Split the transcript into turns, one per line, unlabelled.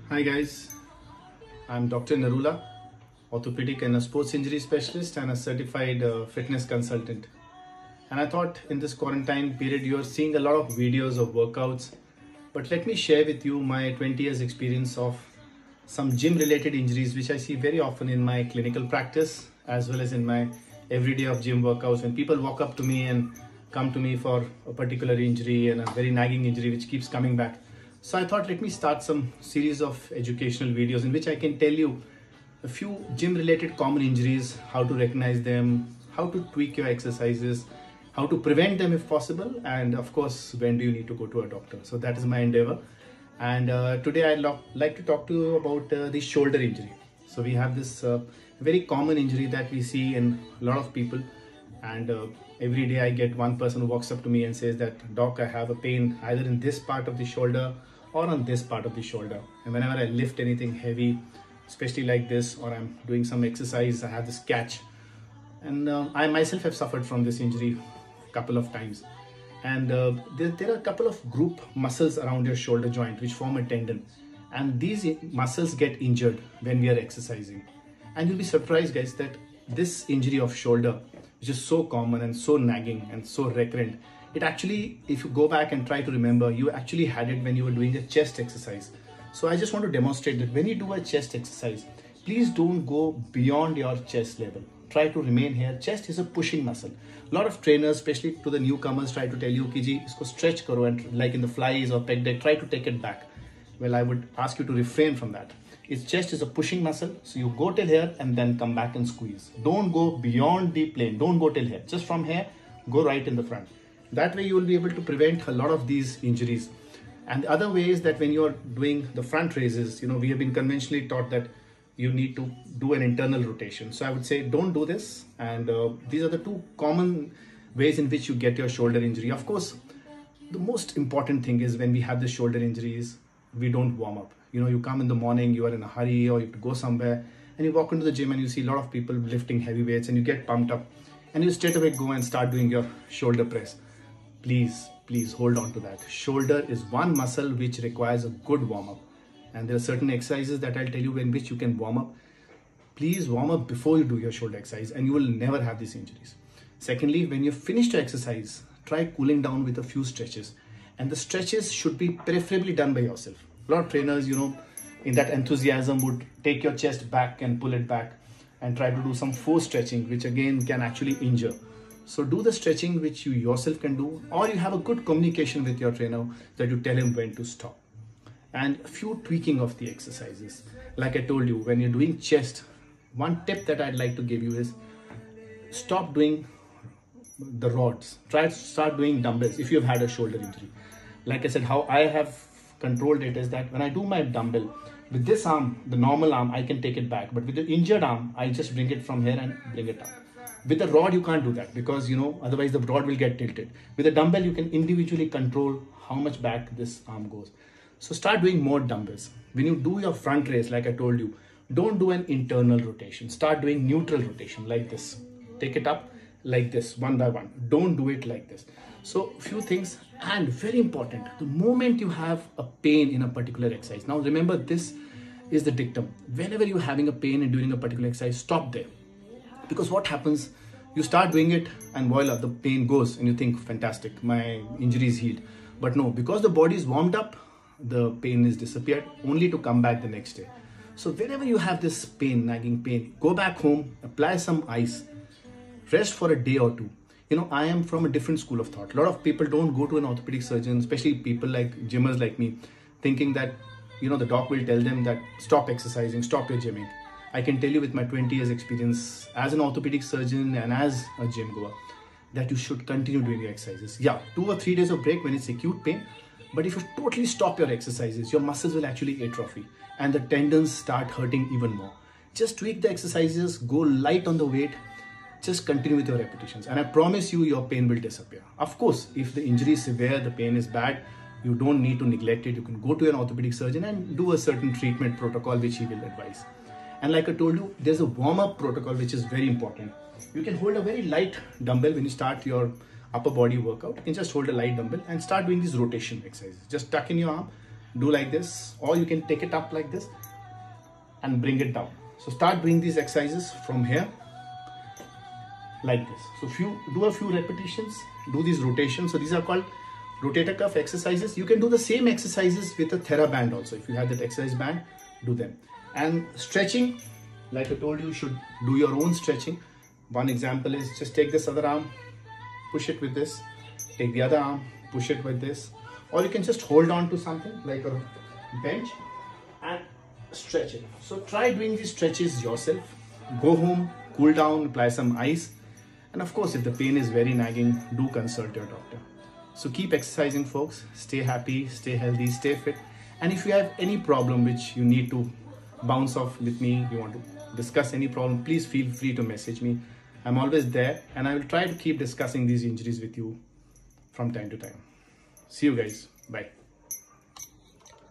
Hi guys, I'm Dr. Narula, orthopedic and a sports injury specialist and a certified fitness consultant. And I thought in this quarantine period you're seeing a lot of videos of workouts, but let me share with you my 20 years experience of some gym related injuries which I see very often in my clinical practice as well as in my everyday of gym workouts. When people walk up to me and come to me for a particular injury and a very nagging injury which keeps coming back. So I thought let me start some series of educational videos in which I can tell you a few gym related common injuries, how to recognize them, how to tweak your exercises, how to prevent them if possible, and of course when do you need to go to a doctor. So that is my endeavor. And today I'd like to talk to you about the shoulder injury. So we have this very common injury that we see in a lot of people, and every day I get one person who walks up to me and says that, "Doc, I have a pain either in this part of the shoulder or on this part of the shoulder, and whenever I lift anything heavy, especially like this, or I'm doing some exercise, I have this catch." And I myself have suffered from this injury a couple of times. And there are a couple of group muscles around your shoulder joint which form a tendon, and these muscles get injured when we are exercising. And you'll be surprised, guys, that this injury of shoulder, which is so common and so nagging and so recurrent, it actually, if you go back and try to remember, you actually had it when you were doing a chest exercise. So I just want to demonstrate that when you do a chest exercise, please don't go beyond your chest level. Try to remain here. Chest is a pushing muscle. A lot of trainers, especially to the newcomers, try to tell you, "Kiji, isko stretch karo," and like in the flies or pec deck, try to take it back. Well, I would ask you to refrain from that. Its chest is a pushing muscle, so you go till here and then come back and squeeze. Don't go beyond the plane. Don't go till here. Just from here, go right in the front. That way you will be able to prevent a lot of these injuries. And the other way is that when you're doing the front raises, we have been conventionally taught that you need to do an internal rotation. So I would say don't do this. And these are the two common ways in which you get your shoulder injury. Of course, the most important thing is when we have the shoulder injuries, we don't warm up. You come in the morning, you are in a hurry or you have to go somewhere, and you walk into the gym and you see a lot of people lifting heavy weights and you get pumped up and you straight away go and start doing your shoulder press. Please hold on to that. Shoulder is one muscle which requires a good warm up. And there are certain exercises that I'll tell you in which you can warm up. Please warm up before you do your shoulder exercise and you will never have these injuries. Secondly, when you finish your exercise, try cooling down with a few stretches. And the stretches should be preferably done by yourself. A lot of trainers, in that enthusiasm would take your chest back and pull it back and try to do some force stretching, which again can actually injure. So do the stretching which you yourself can do, or you have a good communication with your trainer that you tell him when to stop. And a few tweaking of the exercises. Like I told you, when you're doing chest, one tip that I'd like to give you is stop doing the rods. Try to start doing dumbbells if you've had a shoulder injury. Like I said, how I have controlled it is that when I do my dumbbell, with this arm, the normal arm, I can take it back. But with the injured arm, I just bring it from here and bring it up. With the rod, you can't do that because, otherwise the rod will get tilted. With a dumbbell, you can individually control how much back this arm goes. So start doing more dumbbells. When you do your front raise, like I told you, don't do an internal rotation. Start doing neutral rotation like this. Take it up like this, one by one. Don't do it like this. So few things, and very important, the moment you have a pain in a particular exercise. Now remember, this is the dictum. Whenever you're having a pain and doing a particular exercise, stop there. Because what happens, you start doing it and voila, the pain goes and you think, fantastic, my injury is healed. But no, because the body is warmed up, the pain is disappeared, only to come back the next day. So whenever you have this pain, nagging pain, go back home, apply some ice, rest for a day or two. I am from a different school of thought. A lot of people don't go to an orthopedic surgeon, especially people like gymmers like me, thinking that, the doc will tell them that stop exercising, stop your gymming. I can tell you with my 20 years experience as an orthopedic surgeon and as a gym goer that you should continue doing your exercises. Yeah, 2 or 3 days of break when it's acute pain. But if you totally stop your exercises, your muscles will actually atrophy and the tendons start hurting even more. Just tweak the exercises, go light on the weight, just continue with your repetitions. And I promise you, your pain will disappear. Of course, if the injury is severe, the pain is bad, you don't need to neglect it. You can go to an orthopedic surgeon and do a certain treatment protocol which he will advise. And like I told you, there's a warm-up protocol which is very important. You can hold a very light dumbbell when you start your upper body workout. You can just hold a light dumbbell and start doing these rotation exercises. Just tuck in your arm, do like this, or you can take it up like this and bring it down. So start doing these exercises from here like this. So if you do a few repetitions, do these rotations. So these are called rotator cuff exercises. You can do the same exercises with a TheraBand also. If you have that exercise band, do them. And stretching, like I told you, you should do your own stretching. One example is just take this other arm, push it with this, take the other arm, push it with this, or you can just hold on to something like a bench and stretch it. So try doing these stretches yourself. Go home, cool down, apply some ice, and of course if the pain is very nagging, do consult your doctor. So keep exercising folks, stay happy, stay healthy, stay fit, and if you have any problem which you need to bounce off with me, you want to discuss any problem, please feel free to message me. I'm always there, and I will try to keep discussing these injuries with you from time to time. See you guys. Bye.